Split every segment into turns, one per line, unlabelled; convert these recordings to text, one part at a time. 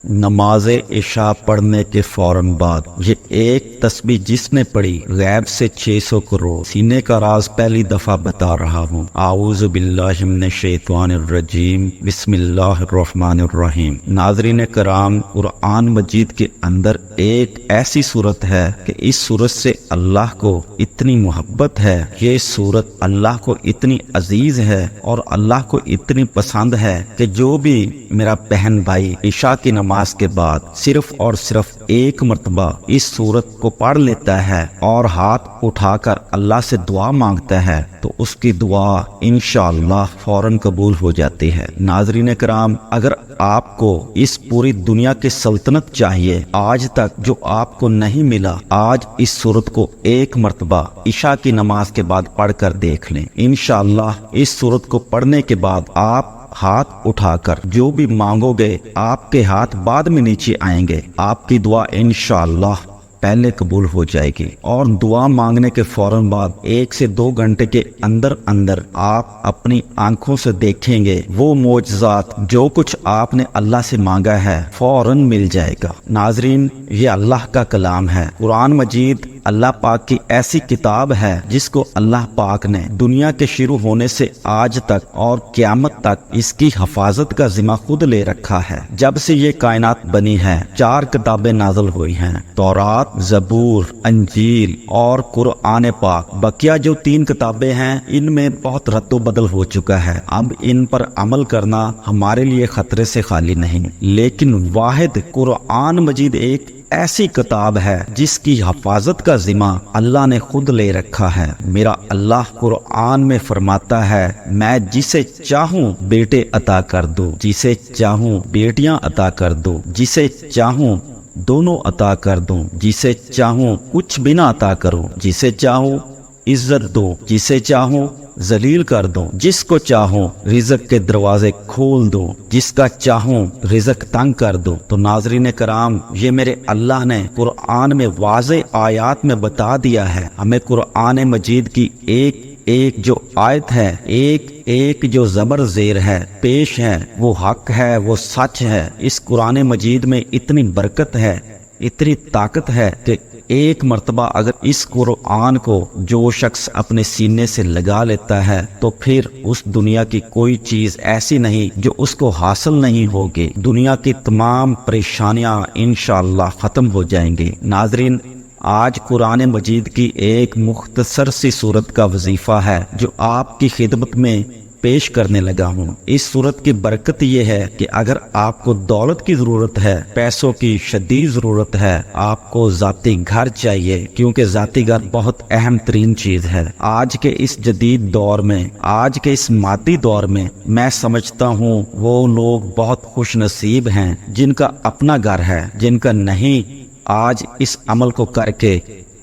نماز عشاء پڑھنے کے فوراً بعد یہ ایک تسبیح جس نے پڑھی غیب سے 600 کروڑ سینے کا راز پہلی دفعہ بتا رہا ہوں۔ اعوذ باللہ من الشیطان الرجیم، بسم اللہ الرحمن الرحیم۔ ناظرین کرام، قرآن مجید کے اندر ایک ایسی صورت ہے کہ اس صورت سے اللہ کو اتنی محبت ہے، یہ صورت اللہ کو اتنی عزیز ہے اور اللہ کو اتنی پسند ہے کہ جو بھی میرا بہن بھائی عشاء کی نماز کے بعد صرف اور صرف ایک مرتبہ اس سورت کو پڑھ لیتا ہے اور ہاتھ اٹھا کر اللہ سے دعا مانگتا ہے تو اس کی دعا انشاءاللہ فوراً قبول ہو جاتی ہے۔ ناظرین کرام، اگر آپ کو اس پوری دنیا کی سلطنت چاہیے آج تک جو آپ کو نہیں ملا، آج اس سورت کو ایک مرتبہ عشاء کی نماز کے بعد پڑھ کر دیکھ لیں۔ انشاءاللہ اس سورت کو پڑھنے کے بعد آپ ہاتھ اٹھا کر جو بھی مانگو گے آپ کے ہاتھ بعد میں نیچے آئیں گے، آپ کی دعا انشاءاللہ پہلے قبول ہو جائے گی، اور دعا مانگنے کے فوراً بعد 1 سے 2 گھنٹے کے اندر اندر آپ اپنی آنکھوں سے دیکھیں گے وہ معجزات، جو کچھ آپ نے اللہ سے مانگا ہے فوراً مل جائے گا۔ ناظرین، یہ اللہ کا کلام ہے، قرآن مجید اللہ پاک کی ایسی کتاب ہے جس کو اللہ پاک نے دنیا کے شروع ہونے سے آج تک اور قیامت تک اس کی حفاظت کا ذمہ خود لے رکھا ہے۔ جب سے یہ کائنات بنی ہے 4 کتابیں نازل ہوئی ہیں، تورات، زبور، انجیل اور قرآن پاک۔ بقیہ جو 3 کتابیں ہیں ان میں بہت رد و بدل ہو چکا ہے، اب ان پر عمل کرنا ہمارے لیے خطرے سے خالی نہیں، لیکن واحد قرآن مجید ایک ایسی کتاب ہے جس کی حفاظت کا ذمہ اللہ نے خود لے رکھا ہے۔ میرا اللہ قرآن میں فرماتا ہے، میں جسے چاہوں بیٹے عطا کر دوں، جسے چاہوں بیٹیاں عطا کر دوں، جسے چاہوں دونوں عطا کر دوں، جسے چاہوں کچھ بھی نہ عطا کروں، جسے چاہوں عزت دو، جسے چاہوں ذلیل کر دوں، جس کو چاہوں رزق کے دروازے کھول دوں، جس کا چاہوں رزق تنگ کر دوں۔ تو ناظرین کرام، یہ میرے اللہ نے قرآن میں واضح آیات میں بتا دیا ہے۔ ہمیں قرآن مجید کی ایک جو آیت ہے، ایک جو زبر زیر ہے، پیش ہے، وہ حق ہے، وہ سچ ہے۔ اس قرآن مجید میں اتنی برکت ہے، اتنی طاقت ہے کہ ایک مرتبہ اگر اس قرآن کو جو شخص اپنے سینے سے لگا لیتا ہے تو پھر اس دنیا کی کوئی چیز ایسی نہیں جو اس کو حاصل نہیں ہوگی، دنیا کی تمام پریشانیاں انشاءاللہ ختم ہو جائیں گی۔ ناظرین، آج قرآن مجید کی ایک مختصر سی صورت کا وظیفہ ہے جو آپ کی خدمت میں پیش کرنے لگا ہوں۔ اس صورت کی برکت یہ ہے کہ اگر آپ کو دولت کی ضرورت ہے، پیسوں کی شدید ضرورت ہے، آپ کو ذاتی گھر چاہیے، کیونکہ ذاتی گھر بہت اہم ترین چیز ہے آج کے اس جدید دور میں، آج کے اس مادی دور میں۔ میں سمجھتا ہوں وہ لوگ بہت خوش نصیب ہیں جن کا اپنا گھر ہے، جن کا نہیں۔ آج اس عمل کو کر کے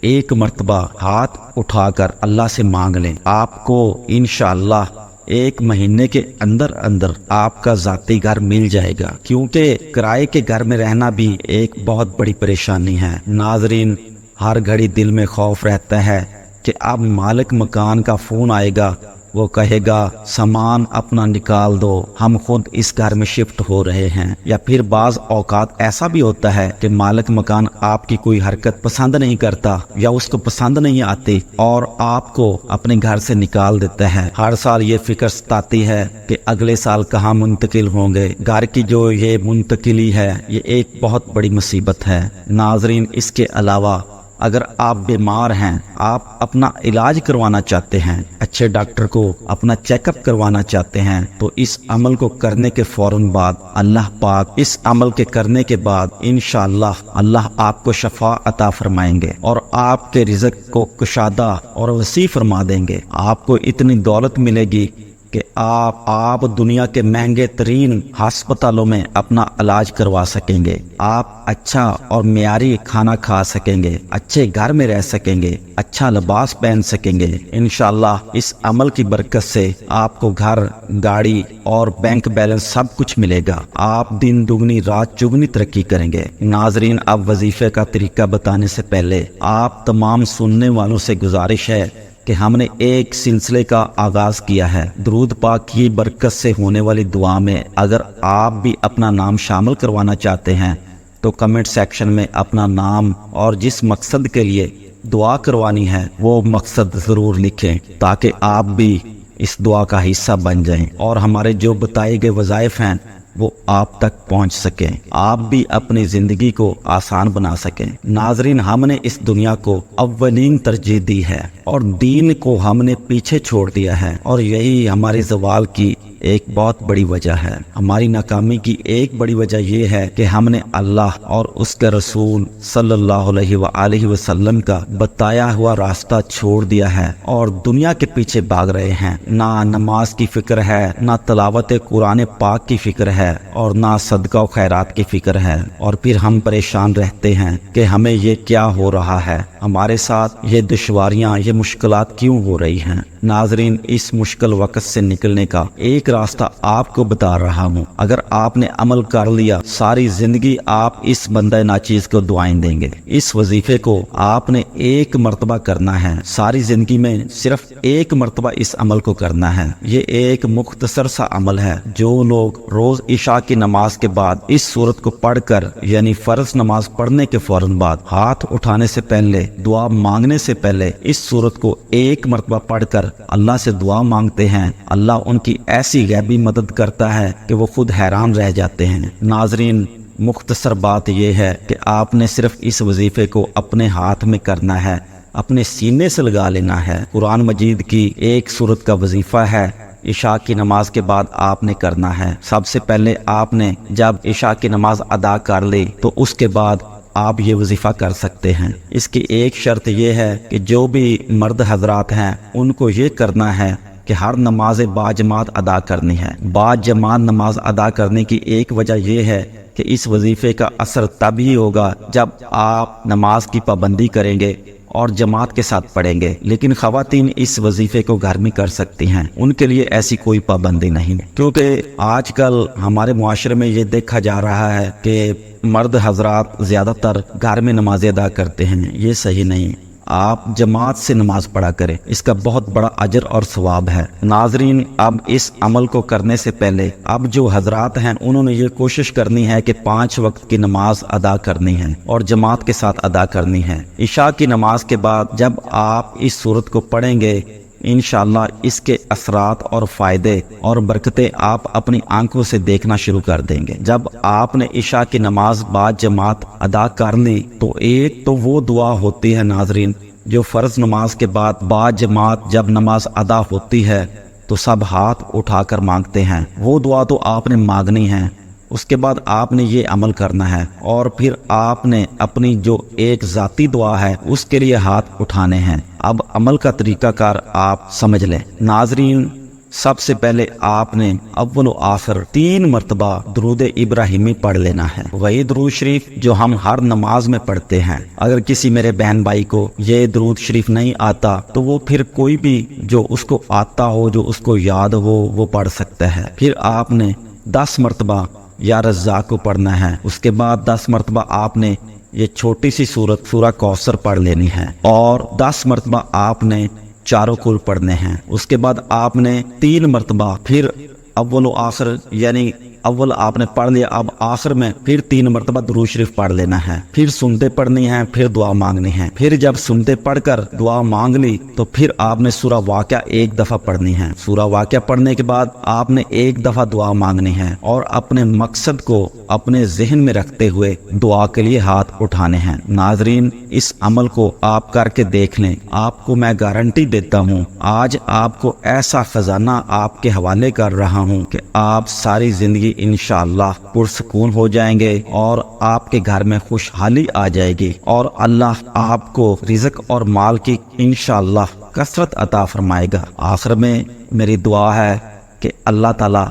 ایک مرتبہ ہاتھ اٹھا کر اللہ سے مانگ لیں، آپ کو انشاءاللہ 1 مہینے کے اندر اندر آپ کا ذاتی گھر مل جائے گا، کیونکہ کرائے کے گھر میں رہنا بھی ایک بہت بڑی پریشانی ہے۔ ناظرین، ہر گھڑی دل میں خوف رہتا ہے کہ اب مالک مکان کا فون آئے گا، وہ کہے گا سامان اپنا نکال دو، ہم خود اس گھر میں شفٹ ہو رہے ہیں۔ یا پھر بعض اوقات ایسا بھی ہوتا ہے کہ مالک مکان آپ کی کوئی حرکت پسند نہیں کرتا یا اس کو پسند نہیں آتی اور آپ کو اپنے گھر سے نکال دیتا ہے۔ ہر سال یہ فکر ستاتی ہے کہ اگلے سال کہاں منتقل ہوں گے۔ گھر کی جو یہ منتقلی ہے یہ ایک بہت بڑی مصیبت ہے۔ ناظرین، اس کے علاوہ اگر آپ بیمار ہیں، آپ اپنا علاج کروانا چاہتے ہیں، اچھے ڈاکٹر کو اپنا چیک اپ کروانا چاہتے ہیں، تو اس عمل کو کرنے کے فوراً بعد اللہ پاک اس عمل کے کرنے کے بعد انشاءاللہ اللہ آپ کو شفا عطا فرمائیں گے اور آپ کے رزق کو کشادہ اور وسیع فرما دیں گے۔ آپ کو اتنی دولت ملے گی کہ آپ دنیا کے مہنگے ترین ہسپتالوں میں اپنا علاج کروا سکیں گے، آپ اچھا اور معیاری کھانا کھا سکیں گے، اچھے گھر میں رہ سکیں گے، اچھا لباس پہن سکیں گے۔ انشاءاللہ اس عمل کی برکت سے آپ کو گھر، گاڑی اور بینک بیلنس سب کچھ ملے گا، آپ دن دگنی رات چگنی ترقی کریں گے۔ ناظرین، اب وظیفے کا طریقہ بتانے سے پہلے آپ تمام سننے والوں سے گزارش ہے کہ ہم نے ایک سلسلے کا آغاز کیا ہے۔ درود پاک کی برکت سے ہونے والی دعا میں اگر آپ بھی اپنا نام شامل کروانا چاہتے ہیں تو کمنٹ سیکشن میں اپنا نام اور جس مقصد کے لیے دعا کروانی ہے وہ مقصد ضرور لکھیں تاکہ آپ بھی اس دعا کا حصہ بن جائیں اور ہمارے جو بتائے گئے وظائف ہیں وہ آپ تک پہنچ سکیں، آپ بھی اپنی زندگی کو آسان بنا سکیں۔ ناظرین، ہم نے اس دنیا کو اولین ترجیح دی ہے اور دین کو ہم نے پیچھے چھوڑ دیا ہے، اور یہی ہمارے زوال کی ایک بہت بڑی وجہ ہے۔ ہماری ناکامی کی ایک بڑی وجہ یہ ہے کہ ہم نے اللہ اور اس کے رسول صلی اللہ علیہ وآلہ وسلم کا بتایا ہوا راستہ چھوڑ دیا ہے اور دنیا کے پیچھے بھاگ رہے ہیں۔ نہ نماز کی فکر ہے، نہ تلاوت قرآن پاک کی فکر ہے، اور نہ صدقہ و خیرات کی فکر ہے، اور پھر ہم پریشان رہتے ہیں کہ ہمیں یہ کیا ہو رہا ہے، ہمارے ساتھ یہ دشواریاں، یہ مشکلات کیوں ہو رہی ہیں۔ ناظرین، اس مشکل وقت سے نکلنے کا ایک راستہ آپ کو بتا رہا ہوں۔ اگر آپ نے عمل کر لیا، ساری زندگی آپ اس بندہ ناچیز کو دعائیں دیں گے۔ اس وظیفے کو آپ نے ایک مرتبہ کرنا ہے، ساری زندگی میں صرف ایک مرتبہ اس عمل کو کرنا ہے۔ یہ ایک مختصر سا عمل ہے۔ جو لوگ روز عشاء کی نماز کے بعد اس سورت کو پڑھ کر، یعنی فرض نماز پڑھنے کے فوراً بعد ہاتھ اٹھانے سے پہلے، دعا مانگنے سے پہلے اس سورت کو ایک مرتبہ پڑھ کر اللہ سے دعا مانگتے ہیں، اللہ ان کی ایسی غیبی مدد کرتا ہے کہ وہ خود حیران رہ جاتے ہیں۔ ناظرین، مختصر بات یہ ہے کہ آپ نے صرف اس وظیفے کو اپنے ہاتھ میں کرنا ہے، اپنے سینے سے لگا لینا ہے۔ قرآن مجید کی ایک سورت کا وظیفہ ہے، عشاء کی نماز کے بعد آپ نے کرنا ہے۔ سب سے پہلے آپ نے جب عشاء کی نماز ادا کر لی تو اس کے بعد آپ یہ وظیفہ کر سکتے ہیں۔ اس کی ایک شرط یہ ہے کہ جو بھی مرد حضرات ہیں ان کو یہ کرنا ہے کہ ہر نماز باجماعت ادا کرنی ہے۔ باجماعت نماز ادا کرنے کی ایک وجہ یہ ہے کہ اس وظیفے کا اثر تب ہی ہوگا جب آپ نماز کی پابندی کریں گے اور جماعت کے ساتھ پڑھیں گے۔ لیکن خواتین اس وظیفے کو گھر میں کر سکتی ہیں، ان کے لیے ایسی کوئی پابندی نہیں، کیونکہ آج کل ہمارے معاشرے میں یہ دیکھا جا رہا ہے کہ مرد حضرات زیادہ تر گھر میں نماز ادا کرتے ہیں۔ یہ صحیح نہیں، آپ جماعت سے نماز پڑھا کریں، اس کا بہت بڑا اجر اور ثواب ہے۔ ناظرین، اب اس عمل کو کرنے سے پہلے اب جو حضرات ہیں انہوں نے یہ کوشش کرنی ہے کہ 5 وقت کی نماز ادا کرنی ہے اور جماعت کے ساتھ ادا کرنی ہے۔ عشاء کی نماز کے بعد جب آپ اس سورت کو پڑھیں گے، انشاءاللہ اس کے اثرات اور فائدے اور برکتیں آپ اپنی آنکھوں سے دیکھنا شروع کر دیں گے۔ جب آپ نے عشاء کی نماز بعد جماعت ادا کر لی تو ایک تو وہ دعا ہوتی ہے ناظرین جو فرض نماز کے بعد بعد جماعت جب نماز ادا ہوتی ہے تو سب ہاتھ اٹھا کر مانگتے ہیں، وہ دعا تو آپ نے مانگنی ہے۔ اس کے بعد آپ نے یہ عمل کرنا ہے اور پھر آپ نے اپنی جو ایک ذاتی دعا ہے اس کے لیے ہاتھ اٹھانے ہیں۔ اب عمل کا طریقہ کار آپ سمجھ لیں۔ ناظرین، سب سے پہلے آپ نے اول و آخر 3 مرتبہ درود ابراہیمی پڑھ لینا ہے، وہی درود شریف جو ہم ہر نماز میں پڑھتے ہیں۔ اگر کسی میرے بہن بھائی کو یہ درود شریف نہیں آتا تو وہ پھر کوئی بھی جو اس کو آتا ہو، جو اس کو یاد ہو، وہ پڑھ سکتا ہے۔ پھر آپ نے 10 مرتبہ یا رزاق کو پڑھنا ہے۔ اس کے بعد 10 مرتبہ آپ نے یہ چھوٹی سی سورت سورہ کوثر پڑھ لینی ہے، اور 10 مرتبہ آپ نے چاروں کل پڑھنے ہیں۔ اس کے بعد آپ نے 3 مرتبہ پھر اول و آخر، یعنی اول آپ نے پڑھ لیا، اب آخر میں پھر 3 مرتبہ درود شریف پڑھ لینا ہے، پھر سنتے پڑھنی ہے، پھر دعا مانگنی ہے۔ پھر جب سنتے پڑھ کر دعا مانگ لی تو پھر آپ نے سورہ واقعہ 1 دفعہ پڑھنی ہے۔ سورہ واقعہ پڑھنے کے بعد آپ نے 1 دفعہ دعا مانگنی ہے اور اپنے مقصد کو اپنے ذہن میں رکھتے ہوئے دعا کے لیے ہاتھ اٹھانے ہیں۔ ناظرین، اس عمل کو آپ کر کے دیکھ لیں، آپ کو میں گارنٹی دیتا ہوں آج آپ کو ایسا خزانہ آپ کے حوالے کر رہا ہوں کہ آپ ساری زندگی انشاءاللہ پرسکون ہو جائیں گے اور آپ کے گھر میں خوشحالی آ جائے گی، اور اللہ آپ کو رزق اور مال کی انشاءاللہ کثرت عطا فرمائے گا۔ آخر میں میری دعا ہے کہ اللہ تعالیٰ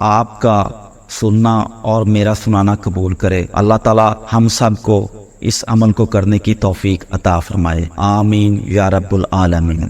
آپ کا سننا اور میرا سنانا قبول کرے۔ اللہ تعالیٰ ہم سب کو اس عمل کو کرنے کی توفیق عطا فرمائے، آمین یا رب العالمین۔